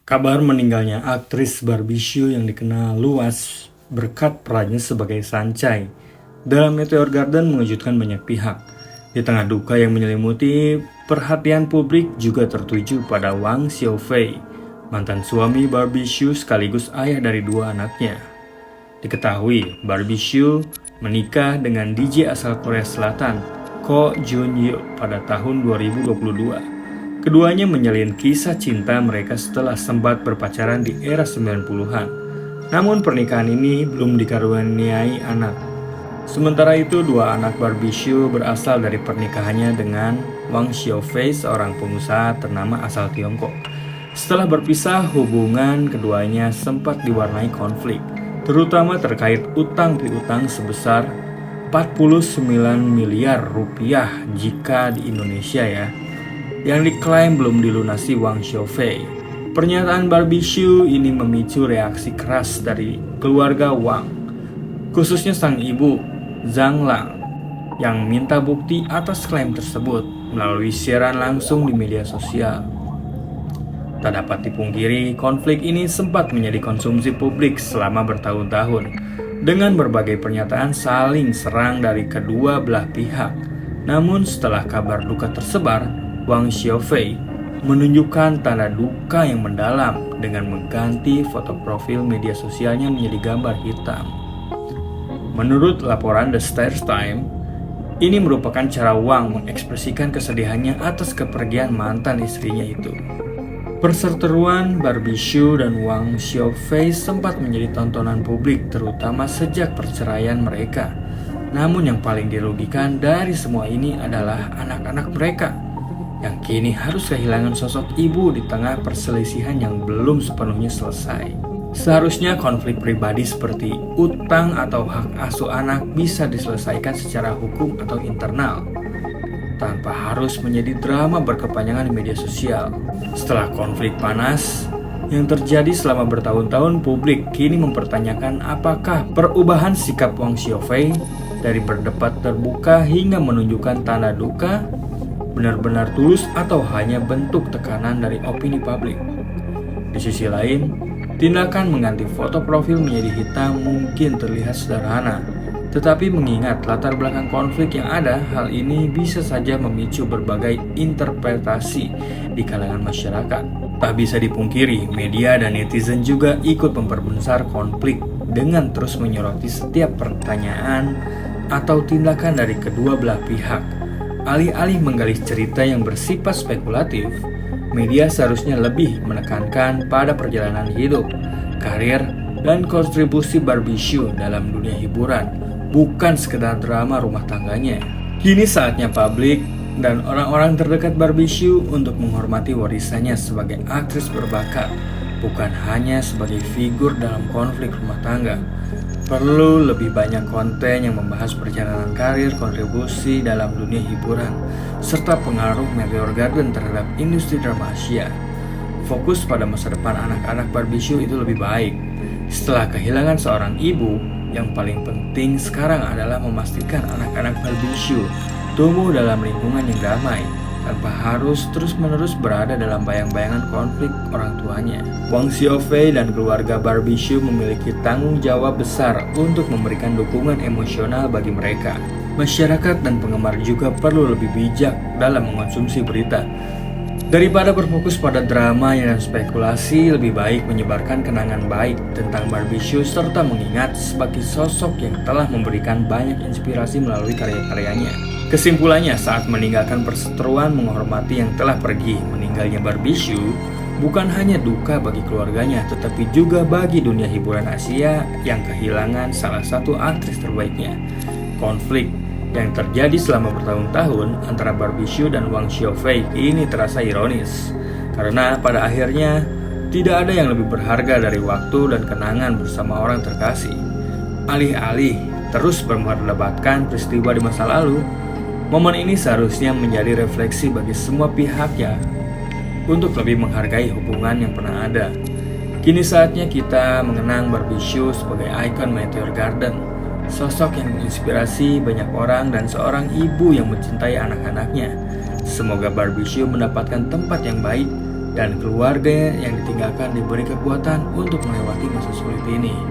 Kabar meninggalnya aktris Barbie Hsu yang dikenal luas berkat perannya sebagai Sancai dalam Meteor Garden mengejutkan banyak pihak. Di tengah duka yang menyelimuti, perhatian publik juga tertuju pada Wang Xiaofei, mantan suami Barbie Hsu sekaligus ayah dari dua anaknya. Diketahui, Barbie Hsu menikah dengan DJ asal Korea Selatan, Ko Jun Yeol pada tahun 2022. Keduanya menyalin kisah cinta mereka setelah sempat berpacaran di era 90-an. Namun pernikahan ini belum dikaruniai anak. Sementara itu, dua anak Barbie Hsu berasal dari pernikahannya dengan Wang Xiaofei, seorang pengusaha ternama asal Tiongkok. Setelah berpisah, hubungan keduanya sempat diwarnai konflik, terutama terkait utang piutang sebesar 49 miliar rupiah jika di Indonesia yang diklaim belum dilunasi Wang Xiaofei. Pernyataan Barbie Hsu ini memicu reaksi keras dari keluarga Wang, khususnya sang ibu Zhang Lang, yang minta bukti atas klaim tersebut melalui siaran langsung di media sosial. Tak dapat dipungkiri, konflik ini sempat menjadi konsumsi publik selama bertahun-tahun, dengan berbagai pernyataan saling serang dari kedua belah pihak. Namun setelah kabar duka tersebar, Wang Xiaofei menunjukkan tanda duka yang mendalam dengan mengganti foto profil media sosialnya menjadi gambar hitam. Menurut laporan The Straits Times, ini merupakan cara Wang mengekspresikan kesedihannya atas kepergian mantan istrinya itu. Perseteruan Barbie Hsu dan Wang Xiaofei sempat menjadi tontonan publik, terutama sejak perceraian mereka. Namun yang paling dirugikan dari semua ini adalah anak-anak mereka, yang kini harus kehilangan sosok ibu di tengah perselisihan yang belum sepenuhnya selesai. Seharusnya konflik pribadi seperti utang atau hak asuh anak bisa diselesaikan secara hukum atau internal, tanpa harus menjadi drama berkepanjangan di media sosial. Setelah konflik panas yang terjadi selama bertahun-tahun, publik kini mempertanyakan apakah perubahan sikap Wang Xiaofei dari berdebat terbuka hingga menunjukkan tanda duka benar-benar tulus atau hanya bentuk tekanan dari opini publik. Di sisi lain, tindakan mengganti foto profil menjadi hitam mungkin terlihat sederhana, tetapi mengingat latar belakang konflik yang ada, hal ini bisa saja memicu berbagai interpretasi di kalangan masyarakat. Tak bisa dipungkiri, media dan netizen juga ikut memperbesar konflik dengan terus menyoroti setiap pertanyaan atau tindakan dari kedua belah pihak. Alih-alih menggali cerita yang bersifat spekulatif, media seharusnya lebih menekankan pada perjalanan hidup, karir, dan kontribusi Barbie Hsu dalam dunia hiburan, bukan sekedar drama rumah tangganya. Kini saatnya publik dan orang-orang terdekat Barbie Hsu untuk menghormati warisannya sebagai aktris berbakat, bukan hanya sebagai figur dalam konflik rumah tangga. Perlu lebih banyak konten yang membahas perjalanan karir, kontribusi dalam dunia hiburan, serta pengaruh Meteor Garden terhadap industri drama Asia. Fokus pada masa depan anak-anak Barbie Hsu itu lebih baik. Setelah kehilangan seorang ibu, yang paling penting sekarang adalah memastikan anak-anak Barbie Hsu tumbuh dalam lingkungan yang damai, tanpa harus terus-menerus berada dalam bayang-bayangan konflik orang tuanya. Wang Xiaofei dan keluarga Barbie Hsu memiliki tanggung jawab besar untuk memberikan dukungan emosional bagi mereka. Masyarakat dan penggemar juga perlu lebih bijak dalam mengonsumsi berita. Daripada berfokus pada drama dan spekulasi, lebih baik menyebarkan kenangan baik tentang Barbie Hsu serta mengingat sebagai sosok yang telah memberikan banyak inspirasi melalui karya-karyanya. Kesimpulannya, saat meninggalkan perseteruan menghormati yang telah pergi, meninggalnya Barbie Hsu bukan hanya duka bagi keluarganya, tetapi juga bagi dunia hiburan Asia yang kehilangan salah satu aktris terbaiknya. Konflik yang terjadi selama bertahun-tahun antara Barbie Hsu dan Wang Xiaofei ini terasa ironis, karena pada akhirnya tidak ada yang lebih berharga dari waktu dan kenangan bersama orang terkasih. Alih-alih terus memperdebatkan peristiwa di masa lalu, momen ini seharusnya menjadi refleksi bagi semua pihak untuk lebih menghargai hubungan yang pernah ada. Kini saatnya kita mengenang Barbie Hsu sebagai ikon Meteor Garden, sosok yang menginspirasi banyak orang dan seorang ibu yang mencintai anak-anaknya. Semoga Barbie Hsu mendapatkan tempat yang baik dan keluarga yang ditinggalkan diberi kekuatan untuk melewati masa sulit ini.